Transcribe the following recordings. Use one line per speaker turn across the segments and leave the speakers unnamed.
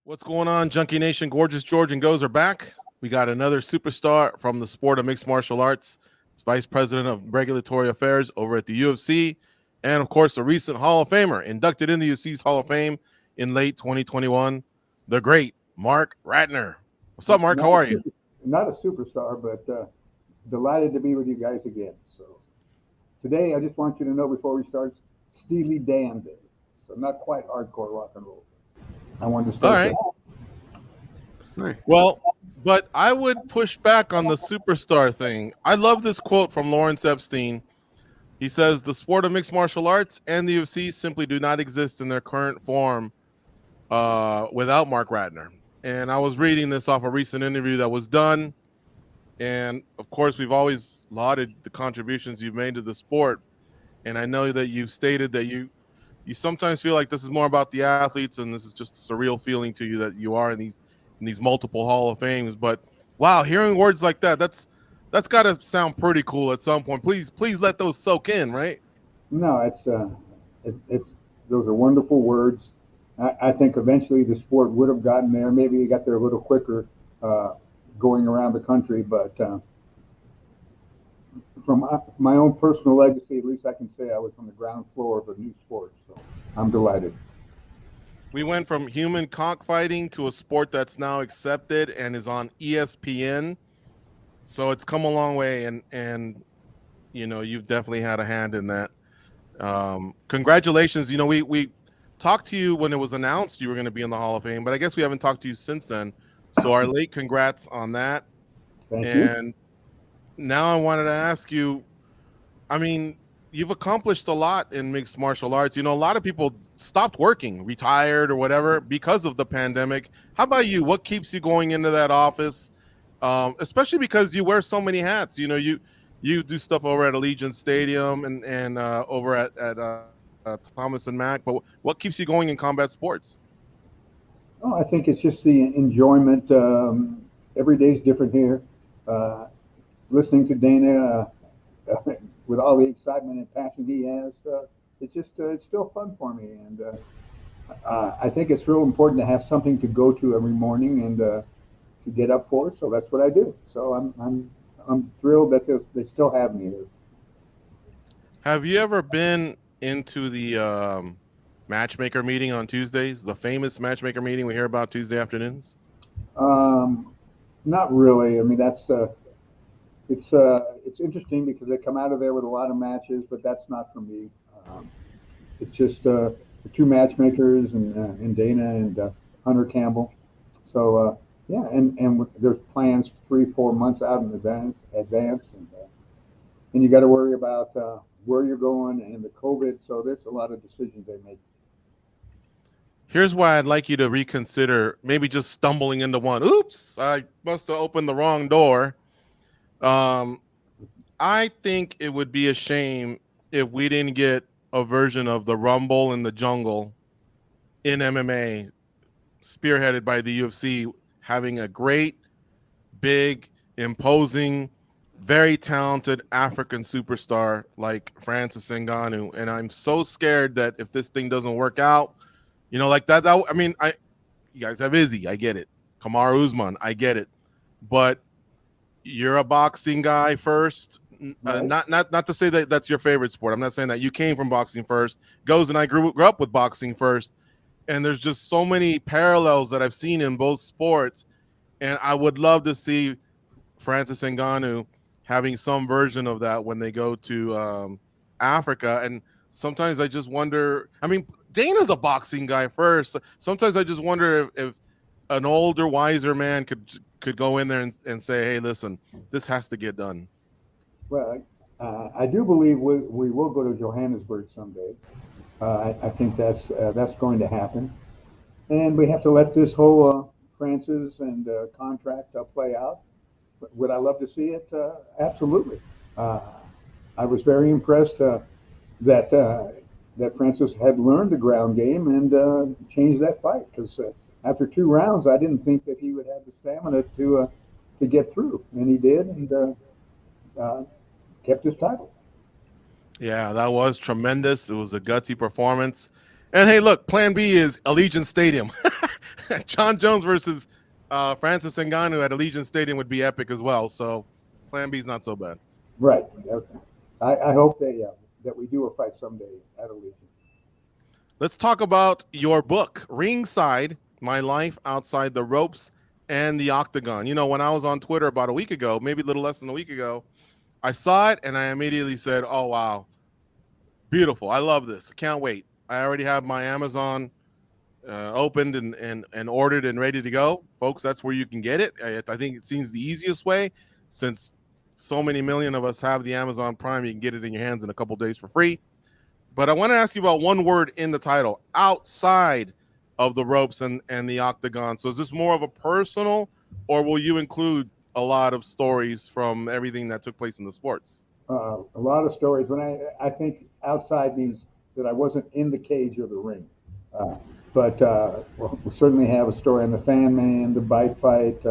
What's going on, Junkie Nation? Gorgeous George and Goes are back. We got another superstar from the sport of mixed martial arts. It's Vice President of Regulatory Affairs over at the UFC, and of course, a recent Hall of Famer, inducted into UFC's Hall of Fame in late 2021, the great Marc Ratner. What's up, Mark? How are you?
Not a superstar, but delighted to be with you guys again. So today, I just want you to know before we start, Steely Dan Day. So not quite hardcore rock and roll. I wanted to start.
All right. Well, but I would push back on the superstar thing. I love this quote from Lawrence Epstein. He says, the sport of mixed martial arts and the UFC simply do not exist in their current form without Marc Ratner. And I was reading this off a recent interview that was done. And of course, we've always lauded the contributions you've made to the sport. And I know that you've stated that you sometimes feel like this is more about the athletes, and this is just a surreal feeling to you that you are in these multiple Hall of Fames. But wow, hearing words like that, that's got to sound pretty cool at some point. Please let those soak in, right?
No, it's those are wonderful words. I think eventually the sport would have gotten there. Maybe it got there a little quicker going around the country, but from my own personal legacy, at least I can say I was on the ground floor of a new sport. So I'm delighted.
We went from human cockfighting to a sport that's now accepted and is on ESPN. So it's come a long way, and you know, you've definitely had a hand in that. Congratulations. You know, we talked to you when it was announced you were going to be in the Hall of Fame, but I guess we haven't talked to you since then. So our late congrats on that.
Thank you.
Now I wanted to ask you, I mean, you've accomplished a lot in mixed martial arts. You know, a lot of people stopped working, retired or whatever because of the pandemic. How about you? What keeps you going into that office? Especially because you wear so many hats. You know, you do stuff over at Allegiant Stadium and over at Thomas and Mack. But what keeps you going in combat sports?
Oh, I think it's just the enjoyment. Every day's different here. Listening to Dana with all the excitement and passion he has, it's still fun for me, and I think it's real important to have something to go to every morning and to get up for. So that's what I do. So I'm thrilled that they still have me here.
Have you ever been into the matchmaker meeting on Tuesdays, the famous matchmaker meeting we hear about Tuesday afternoons?
Not really. I mean, it's interesting because they come out of there with a lot of matches, but that's not for me. It's just the two matchmakers and Dana and Hunter Campbell. So yeah, and there's plans 3-4 months out in advance, and you got to worry about where you're going and the COVID. So there's a lot of decisions they make.
Here's why I'd like you to reconsider maybe just stumbling into one. Oops, I must have opened the wrong door. I think it would be a shame if we didn't get a version of the Rumble in the Jungle in MMA, spearheaded by the UFC, having a great, big, imposing, very talented African superstar like Francis Ngannou. And I'm so scared that if this thing doesn't work out, you know, like that I mean, you guys have Izzy, I get it. Kamaru Usman, I get it. But you're a boxing guy first.
Right.
Not to say that that's your favorite sport. I'm not saying that. You came from boxing first. Goes and I grew up with boxing first. And there's just so many parallels that I've seen in both sports. And I would love to see Francis Ngannou having some version of that when they go to Africa. And sometimes I just wonder, I mean, Dana's a boxing guy first. Sometimes I just wonder if an older, wiser man could go in there and say, hey, listen, this has to get done.
Well, I do believe we will go to Johannesburg someday. I think that's going to happen, and we have to let this whole Francis and contract play out. Would I love to see it? Absolutely. I was very impressed that Francis had learned the ground game and changed that fight, because after 2 rounds, I didn't think that he would have the stamina to get through, and he did, and kept his title.
Yeah, that was tremendous. It was a gutsy performance. And hey, look, Plan B is Allegiant Stadium. John Jones versus Francis Ngannou at Allegiant Stadium would be epic as well. So Plan B is not so bad.
Right. I hope that we do a fight someday at Allegiant.
Let's talk about your book, Ringside: My Life Outside the Ropes and the Octagon. You know, when I was on Twitter about a week ago, maybe a little less than a week ago, I saw it and I immediately said, "Oh wow, beautiful! I love this. I can't wait." I already have my Amazon opened and ordered and ready to go, folks. That's where you can get it. I think it seems the easiest way, since so many million of us have the Amazon Prime. You can get it in your hands in a couple days for free. But I want to ask you about one word in the title: outside of the ropes and the octagon. So is this more of a personal, or will you include a lot of stories from everything that took place in the sports?
A lot of stories. When I think outside these, that I wasn't in the cage or the ring. Uh, but well, we certainly have a story on the Fan Man, the bite fight,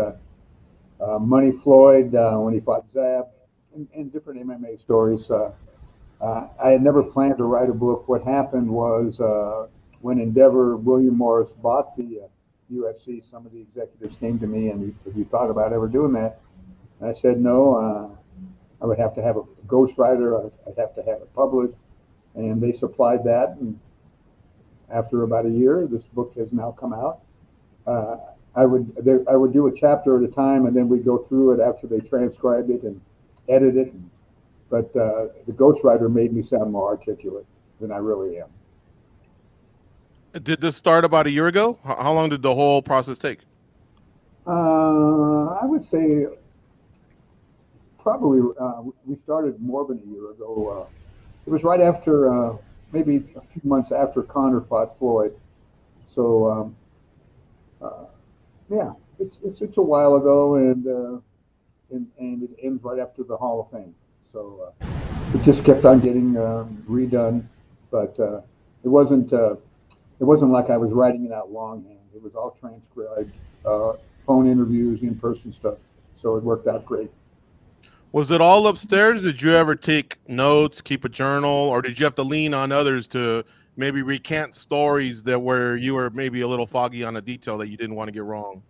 Money Floyd when he fought Zab, and different MMA stories. I had never planned to write a book. What happened was when Endeavor, William Morris bought the UFC, some of the executives came to me and, "Have you thought about ever doing that?" And I said no. I would have to have a ghostwriter. I'd have to have it published, and they supplied that. And after about a year, this book has now come out. Uh, I would do a chapter at a time, and then we'd go through it after they transcribed it and edit it. But the ghostwriter made me sound more articulate than I really am.
Did this start about a year ago? How long did the whole process take?
I would say probably we started more than a year ago. It was right after, maybe a few months after Conor fought Floyd. So uh, yeah, it's a while ago, and it ends right after the Hall of Fame. So it just kept on getting redone, but it wasn't like I was writing it out longhand. It was all transcribed, uh, phone interviews, in-person stuff. So it worked out great.
Was it all upstairs? Did you ever take notes, keep a journal, or did you have to lean on others to maybe recant stories that where you were maybe a little foggy on a detail that you didn't want to get wrong?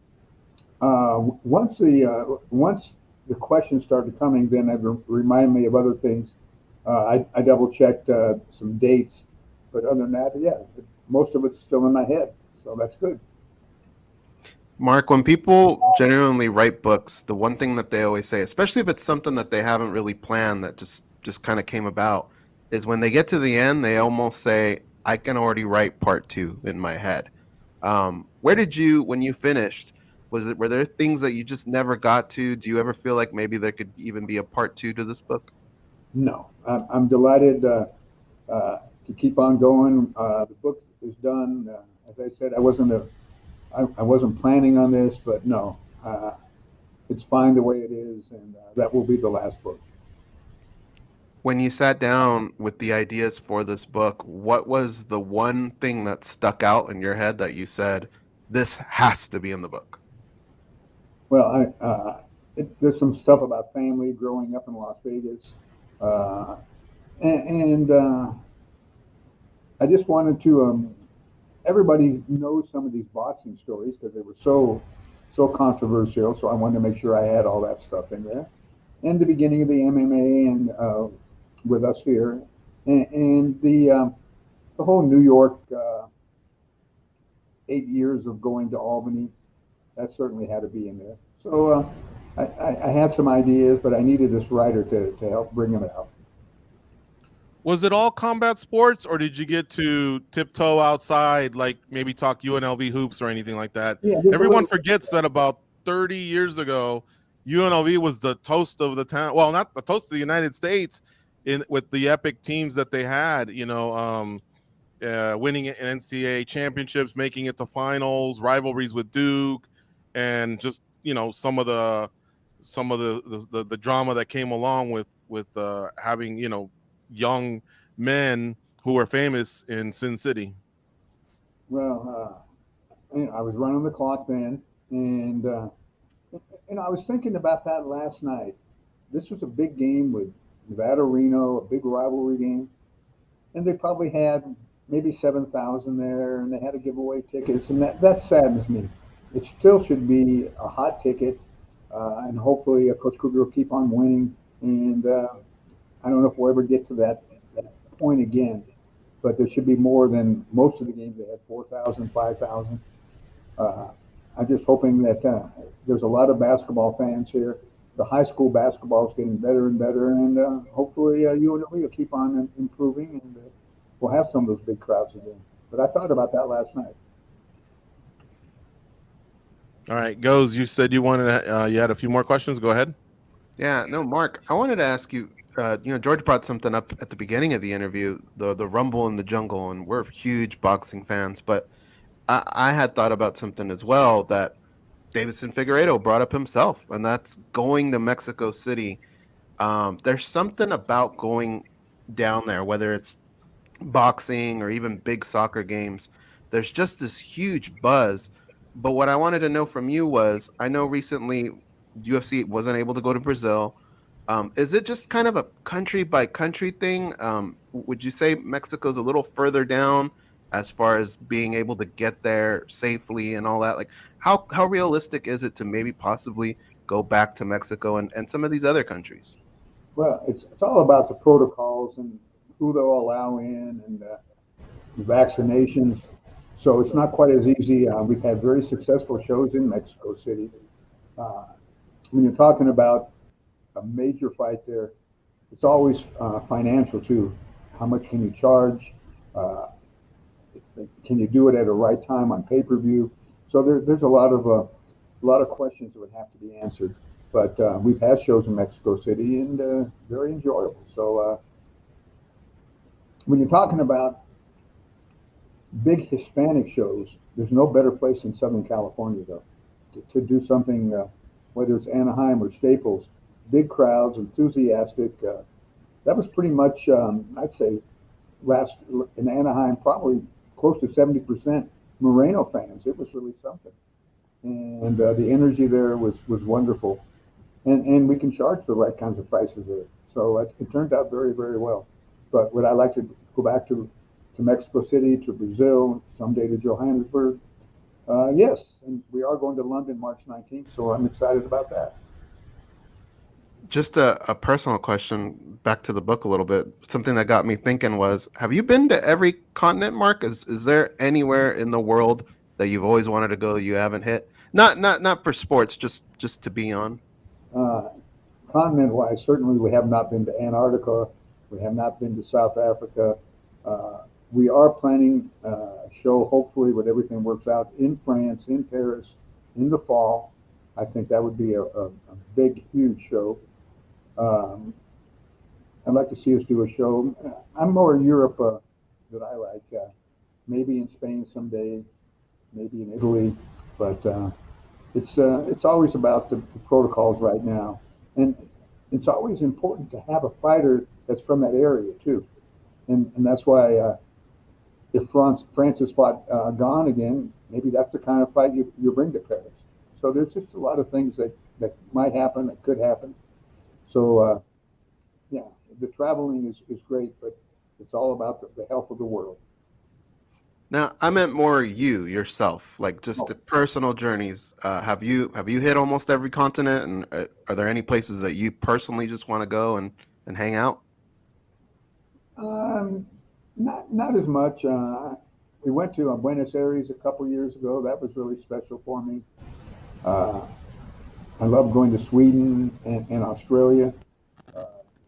Once the questions started coming, then it remind me of other things. I double checked some dates, but other than that, yeah, most of it's still in my head, so that's good.
Mark, when people genuinely write books, the one thing that they always say, especially if it's something that they haven't really planned that just kind of came about, is when they get to the end, they almost say, "I can already write part two in my head." Where did you, when you finished, were there things that you just never got to? Do you ever feel like maybe there could even be a part two to this book?
No, I'm delighted to keep on going. The book is done. As I said, I wasn't planning on this, but no, it's fine the way it is, and that will be the last book.
When you sat down with the ideas for this book, what was the one thing that stuck out in your head that you said, this has to be in the book?
Well, there's some stuff about family growing up in Las Vegas, uh, and I just wanted to. Everybody knows some of these boxing stories because they were so controversial. So I wanted to make sure I had all that stuff in there, and the beginning of the MMA and with us here, and the whole New York 8 years of going to Albany. That certainly had to be in there. So I had some ideas, but I needed this writer to help bring them out.
Was it all combat sports, or did you get to tiptoe outside, like maybe talk UNLV hoops or anything like that?
Yeah, there's a
Everyone
little.
forgets that about 30 years ago, UNLV was the toast of the town. Well, not the toast of the United States in with the epic teams that they had. Winning NCAA championships, making it to finals, rivalries with Duke, and just some of the drama that came along with having young men who were famous in Sin City.
Well, I was running the clock then, and I was thinking about that last night. This was a big game with Nevada Reno, a big rivalry game, and they probably had maybe 7,000 there, and they had to give away tickets, and that saddens me. It still should be a hot ticket, and hopefully Coach Kruger will keep on winning. And I don't know if we'll ever get to that point again, but there should be more than most of the games. They had 4,000, 5,000. I'm just hoping that there's a lot of basketball fans here. The high school basketball is getting better and better, and hopefully UNLV will keep on improving, and we'll have some of those big crowds again. But I thought about that last night.
All right, Goes, you said you wanted you had a few more questions. Go ahead.
Yeah, no, Mark, I wanted to ask you, George brought something up at the beginning of the interview, the Rumble in the Jungle, and we're huge boxing fans, but I had thought about something as well that Davidson Figueiredo brought up himself, and that's going to Mexico City. There's something about going down there, whether it's boxing or even big soccer games. There's just this huge buzz. But what I wanted to know from you was, I know recently UFC wasn't able to go to Brazil. Is it just kind of a country by country thing? Would you say Mexico's a little further down as far as being able to get there safely and all that? Like, how realistic is it to maybe possibly go back to Mexico and some of these other countries?
Well, it's all about the protocols and who they'll allow in, and vaccinations. So it's not quite as easy. We've had very successful shows in Mexico City. When you're talking about a major fight there, it's always financial too. How much can you charge? Can you do it at a right time on pay-per-view? So there's a lot of questions that would have to be answered. But we've had shows in Mexico City, and very enjoyable. So when you're talking about big Hispanic shows, there's no better place in Southern California, though, to do something, whether it's Anaheim or Staples, big crowds, enthusiastic. That was pretty much, I'd say, last in Anaheim, probably close to 70% Moreno fans. It was really something. And the energy there was wonderful. And we can charge the right kinds of prices there. So it turned out very, very well. But would I like to go back to Mexico City, to Brazil, someday to Johannesburg? Yes, and we are going to London March 19th, so I'm excited about that.
Just a personal question, back to the book a little bit. Something that got me thinking was, have you been to every continent, Mark? Is there anywhere in the world that you've always wanted to go that you haven't hit? Not for sports, just to be on.
Continent-wise, certainly we have not been to Antarctica. We have not been to South Africa. We are planning a show, hopefully, when everything works out, in France, in Paris, in the fall. I think that would be a big, huge show. I'd like to see us do a show. I'm more Europe that I like. Maybe in Spain someday, maybe in Italy, but it's always about the protocols right now, and it's always important to have a fighter that's from that area too, and that's why if Francis fought Gane again, maybe that's the kind of fight you bring to Paris. So there's just a lot of things that might happen, that could happen. So yeah, the traveling is great, but it's all about the health of the world.
Now, I meant more you yourself, like just the personal journeys. Have you hit almost every continent, and are there any places that you personally just want to go and hang out?
Not as much. We went to Buenos Aires a couple years ago. That was really special for me. I love going to Sweden and Australia.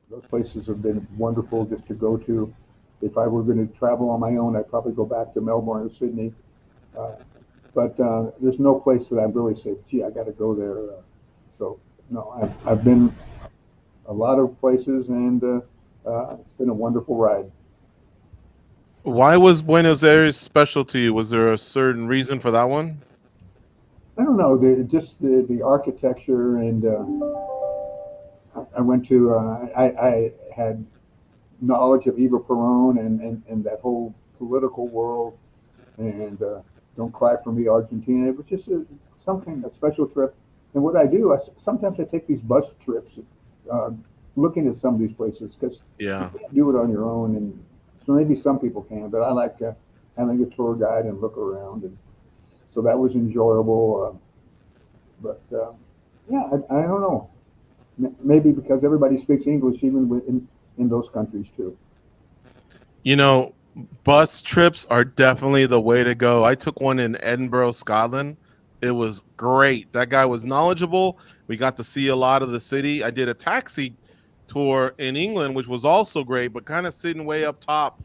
Those places have been wonderful just to go to. If I were going to travel on my own, I'd probably go back to Melbourne or Sydney. But there's no place that I've really said, gee, I got to go there. So, no, I've been a lot of places, and it's been a wonderful ride.
Why was Buenos Aires special to you? Was there a certain reason for that one?
I don't know, the architecture, and I went to, I had knowledge of Eva Perón and that whole political world, and Don't Cry for Me, Argentina. It was just a special trip. And what I do, sometimes I take these bus trips, looking at some of these places, because you can't do it on your own, and So maybe some people can, but I like having a tour guide and look around, and so that was enjoyable. Yeah, I don't know. Maybe because everybody speaks English even in those countries too.
You know, bus trips are definitely the way to go. I took one in Edinburgh, Scotland. It was great. That guy was knowledgeable. We got to see a lot of the city. I did a taxi tour in England, which was also great, but kind of sitting way up top.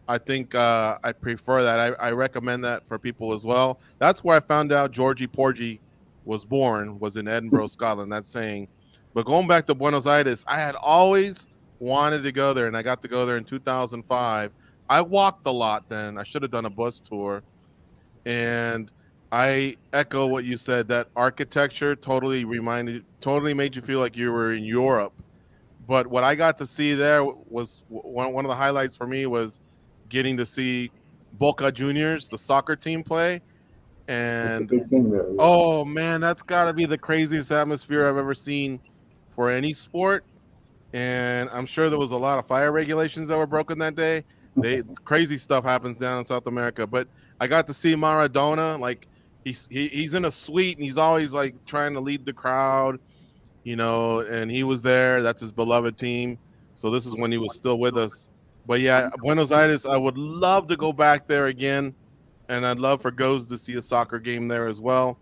I think I prefer that. I recommend that for people as well. That's where I found out Georgie Porgy was born, was in Edinburgh, Scotland. That's saying. But going back to Buenos Aires, I had always wanted to go there, and I got to go there in 2005. I walked a lot then. I should have done a bus tour. And I echo what you said, that architecture totally made you feel like you were in Europe. But what I got to see there was one of the highlights for me was getting to see Boca Juniors, the soccer team, play. And
big thing there. Yeah.
oh man, that's got to be the craziest atmosphere I've ever seen for any sport. And I'm sure there was a lot of fire regulations that were broken that day. Crazy stuff happens down in South America. But I got to see Maradona. Like he's in a suite and he's always like trying to lead the crowd, and he was there. That's his beloved team. So this is when he was still with us. But yeah, Buenos Aires, I would love to go back there again, and I'd love for Goes to see a soccer game there as well.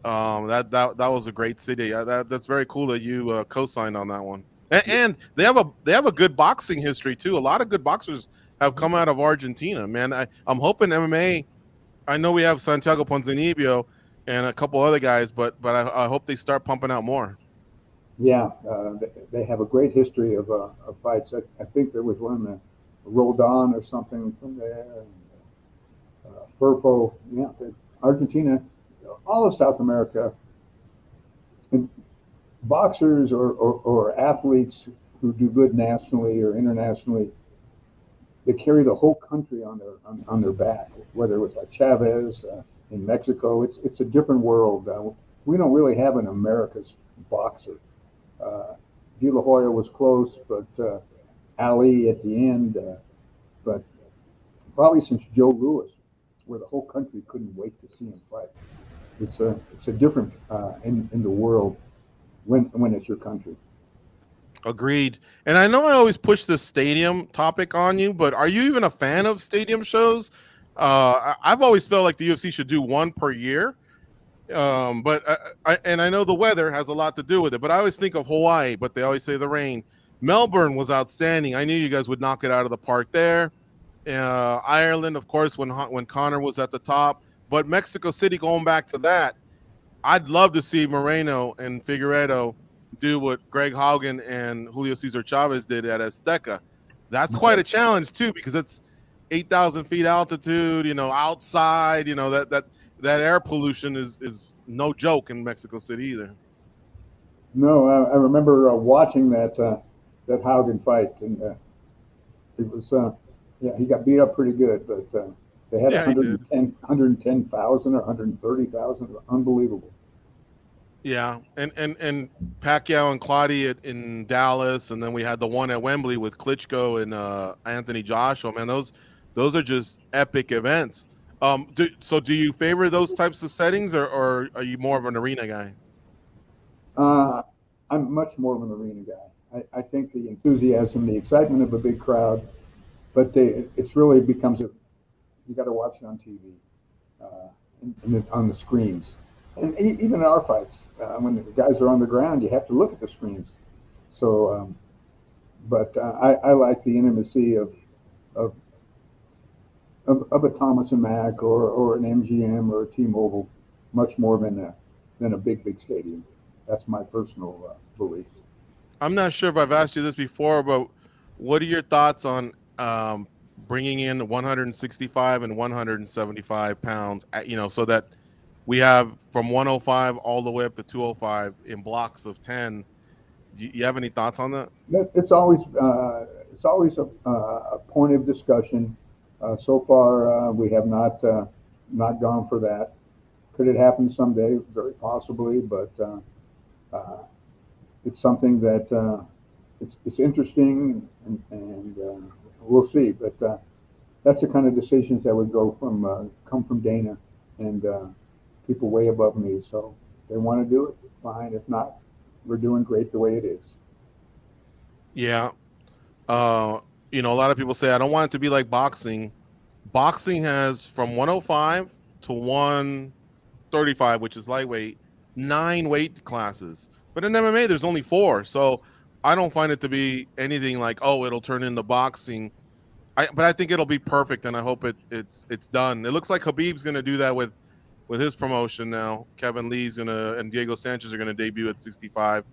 That was a great city. That's very cool that you co-signed on that one. And they have a good boxing history too. A lot of good boxers have come out of Argentina. Man, I'm hoping MMA. I know we have Santiago Ponzinibbio and a couple other guys, but I hope they start pumping out more.
Yeah, they have a great history of fights. I think there was one, Roldan or something from there, and Furpo. Yeah, Argentina, all of South America, and boxers or athletes who do good nationally or internationally, they carry the whole country on their back. Whether it was like Chavez in Mexico, it's a different world. We don't really have an America's boxer. De La Hoya was close, but Ali at the end. But probably since Joe Louis, where the whole country couldn't wait to see him fight. It's a different in the world when it's your country.
Agreed. And I know I always push this stadium topic on you, but are you even a fan of stadium shows? I've always felt like the UFC should do one per year. But I know the weather has a lot to do with it, but I always think of Hawaii, but they always say the rain. Melbourne was outstanding. I knew you guys would knock it out of the park there. Ireland, of course, when Connor was at the top, but Mexico City, going back to that, I'd love to see Moreno and Figueiredo do what Greg Haugen and Julio Cesar Chavez did at Azteca. That's quite a challenge too, because it's 8,000 feet altitude, outside, that air pollution is no joke in Mexico City either.
No, I remember watching that Haugen fight, and it was he got beat up pretty good, but they had 110,000 or 130,000, unbelievable.
Yeah, and Pacquiao and Claudia in Dallas, and then we had the one at Wembley with Klitschko and Anthony Joshua. Man, those are just epic events. Do you favor those types of settings, or are you more of an arena guy?
I'm much more of an arena guy. I think the enthusiasm, the excitement of a big crowd, but it's really becomes you got to watch it on TV, and on the screens. And even in our fights, when the guys are on the ground, you have to look at the screens. So, but I like the intimacy of a Thomas and Mack or an MGM or a T-Mobile much more than a big stadium. That's my personal belief.
I'm not sure if I've asked you this before, but what are your thoughts on bringing in 165 and 175 pounds, so that we have from 105 all the way up to 205 in blocks of 10. Do you have any thoughts on that?
It's always a point of discussion. So far, we have not gone for that. Could it happen someday? Very possibly, but it's something that it's interesting, and we'll see. But that's the kind of decisions that would come from Dana and people way above me. So if they want to do it, fine. If not, we're doing great the way it is.
Yeah. A lot of people say I don't want it to be like boxing. Boxing has from 105 to 135, which is lightweight, 9 weight classes. But in MMA, there's only 4. So I don't find it to be anything like, oh, it'll turn into boxing. But I think it'll be perfect, and I hope it's done. It looks like Khabib's going to do that with his promotion now. Kevin Lee's and Diego Sanchez are going to debut at 65.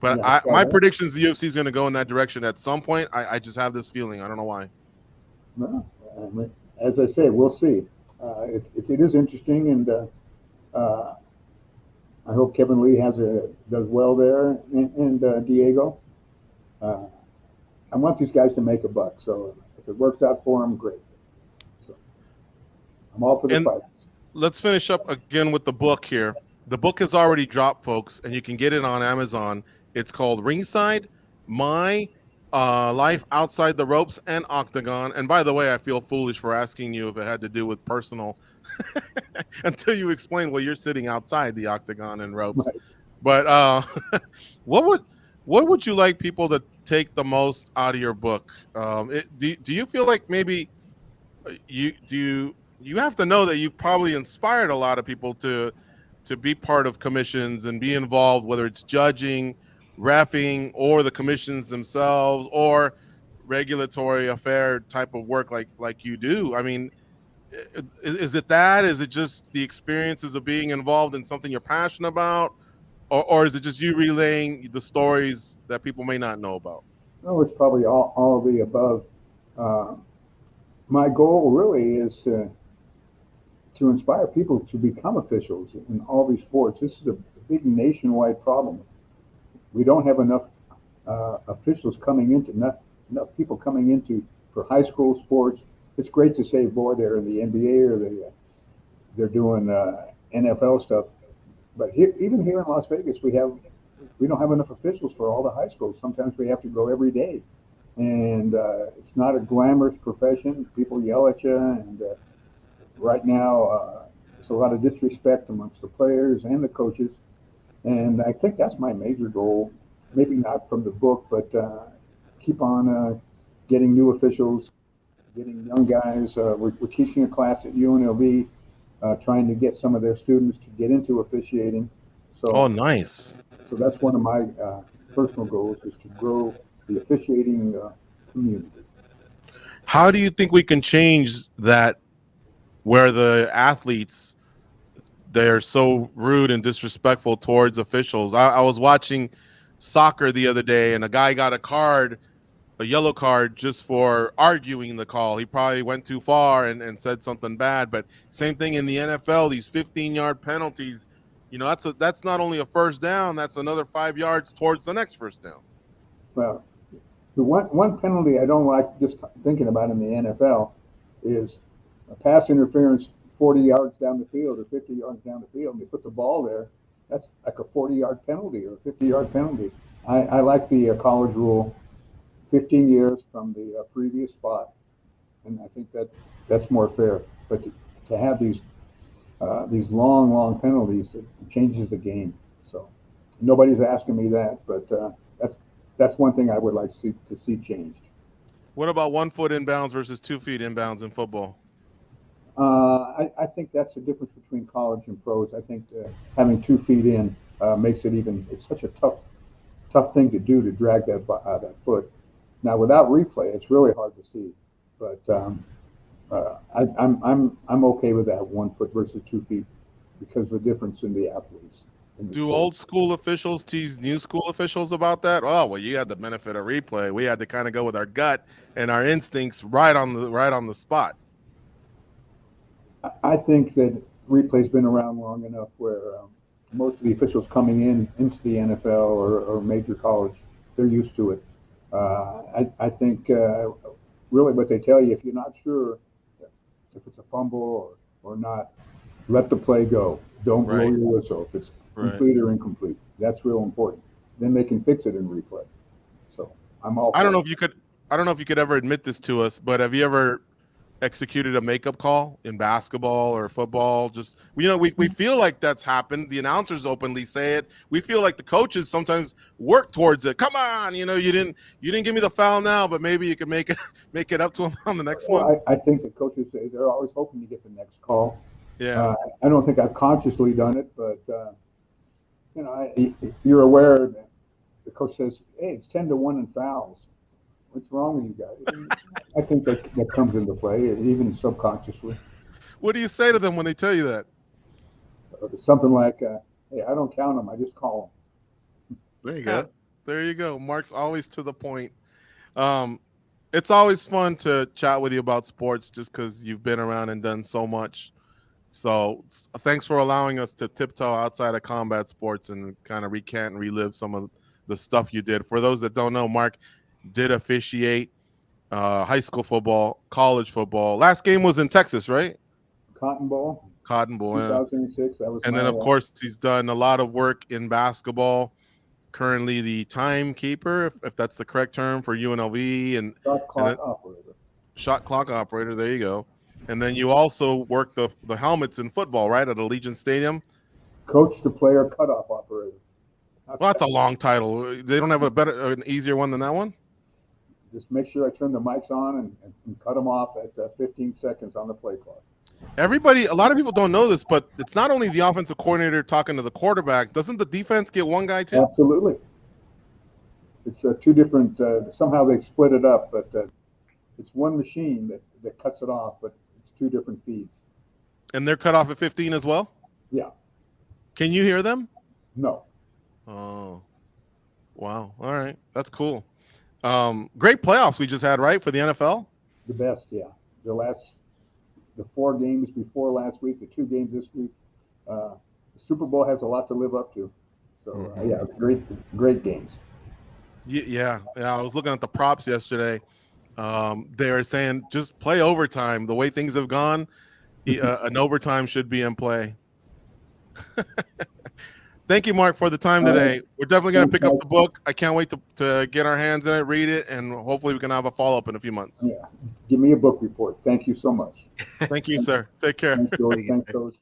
But
Yeah,
my prediction is the UFC is going to go in that direction at some point. I just have this feeling. I don't know why.
no, as I say, we'll see. It is interesting, and I hope Kevin Lee does well there, and Diego. I want these guys to make a buck, so if it works out for them, great. So I'm all for the fight.
Let's finish up again with the book here. The book has already dropped, folks, and you can get it on Amazon. It's called Ringside: My Life Outside the Ropes and Octagon. And by the way, I feel foolish for asking you if it had to do with personal until you explain, well, you're sitting outside the octagon and ropes. Right. But what would you like people to take the most out of your book? Do you feel like maybe you have to know that you've probably inspired a lot of people to be part of commissions and be involved, whether it's judging, reffing, or the commissions themselves, or regulatory affair type of work like you do. I mean, is it that? Is it just the experiences of being involved in something you're passionate about? Or is it just you relaying the stories that people may not know about?
No, it's probably all of the above. My goal really is to inspire people to become officials in all these sports. This is a big nationwide problem. We don't have enough officials coming into, enough people coming into for high school sports. It's great to say, boy, they're in the NBA or they're doing NFL stuff. But even here in Las Vegas, we don't have enough officials for all the high schools. Sometimes we have to go every day, and it's not a glamorous profession. People yell at you, and right now there's a lot of disrespect amongst the players and the coaches. And I think that's my major goal. Maybe not from the book, but keep on getting new officials, getting young guys. We're teaching a class at UNLV. Trying to get some of their students to get into officiating. So,
nice.
So that's one of my personal goals, is to grow the officiating community.
How do you think we can change that, where the athletes, they're so rude and disrespectful towards officials? I was watching soccer the other day, and a guy got a yellow card just for arguing the call. He probably went too far and said something bad. But same thing in the NFL, these 15-yard penalties, that's not only a first down, that's another 5 yards towards the next first down.
Well, the one penalty I don't like just thinking about in the NFL is a pass interference 40 yards down the field or 50 yards down the field, and they put the ball there. That's like a 40-yard penalty or a 50-yard penalty. I like the college rule, 15 years from the previous spot, and I think that's more fair. But to have these long penalties, it changes the game. So nobody's asking me that, but that's one thing I would like to see changed.
What about 1 foot inbounds versus 2 feet inbounds in football?
I think that's the difference between college and pros. I think having 2 feet in makes it it's such a tough thing to do, to drag that foot. Now, without replay, it's really hard to see, but I'm okay with that 1 foot versus 2 feet because of the difference in the athletes.
Do old school officials tease new school officials about that? Oh, well, you had the benefit of replay. We had to kind of go with our gut and our instincts right on the spot.
I think that replay's been around long enough where most of the officials coming into the NFL or major college, they're used to it. I think really what they tell you, if you're not sure if it's a fumble or not, let the play go. Don't blow your whistle if it's complete or incomplete. That's real important. Then they can fix it in replay. So I'm all.
I don't know if you could ever admit this to us, but have you ever executed a makeup call in basketball or football. Just, we feel like that's happened. The announcers openly say it. We feel like the coaches sometimes work towards it. Come on, you didn't give me the foul now, but maybe you can make it up to him on the next one.
I think the coaches say they're always hoping to get the next call.
Yeah.
I don't think I've consciously done it, but you're aware that the coach says, "Hey, it's 10-1 in fouls. What's wrong with you guys?" And I think that comes into play, even subconsciously.
What do you say to them when they tell you that?
Something like, "Hey, I don't count them. I just call them."
There you go.
There you go. Mark's always to the point. It's always fun to chat with you about sports just because you've been around and done so much. So thanks for allowing us to tiptoe outside of combat sports and kind of recant and relive some of the stuff you did. For those that don't know, Mark did officiate high school football, college football. Last game was in Texas, right?
Cotton Bowl.
2006.
That was.
And then, of course, he's done a lot of work in basketball. Currently, the timekeeper, if that's the correct term, for UNLV, and
shot clock operator.
Shot clock operator. There you go. And then you also work the helmets in football, right, at Allegiant Stadium.
Coach the player cutoff operator.
Well, that's a long title. They don't have an easier one than that one?
Just make sure I turn the mics on and cut them off at 15 seconds on the play clock.
A lot of people don't know this, but it's not only the offensive coordinator talking to the quarterback. Doesn't the defense get one guy too?
Absolutely. It's two different, somehow they split it up, but it's one machine that cuts it off, but it's two different feeds.
And they're cut off at 15 as well?
Yeah.
Can you hear them?
No.
Oh, wow. All right. That's cool. Great playoffs we just had, right, for the NFL?
The best, yeah. The 4 games before last week, the 2 games this week. The Super Bowl has a lot to live up to. So, yeah, great games.
Yeah. I was looking at the props yesterday. They were saying just play overtime. The way things have gone, an overtime should be in play. Thank you, Mark, for the time today. We're definitely going to pick up the book. I can't wait to get our hands in it, read it, and hopefully we can have a follow-up in a few months.
Yeah. Give me a book report. Thank you so much.
Thank you, sir. Take care.
Thanks, George. Thanks, Coach.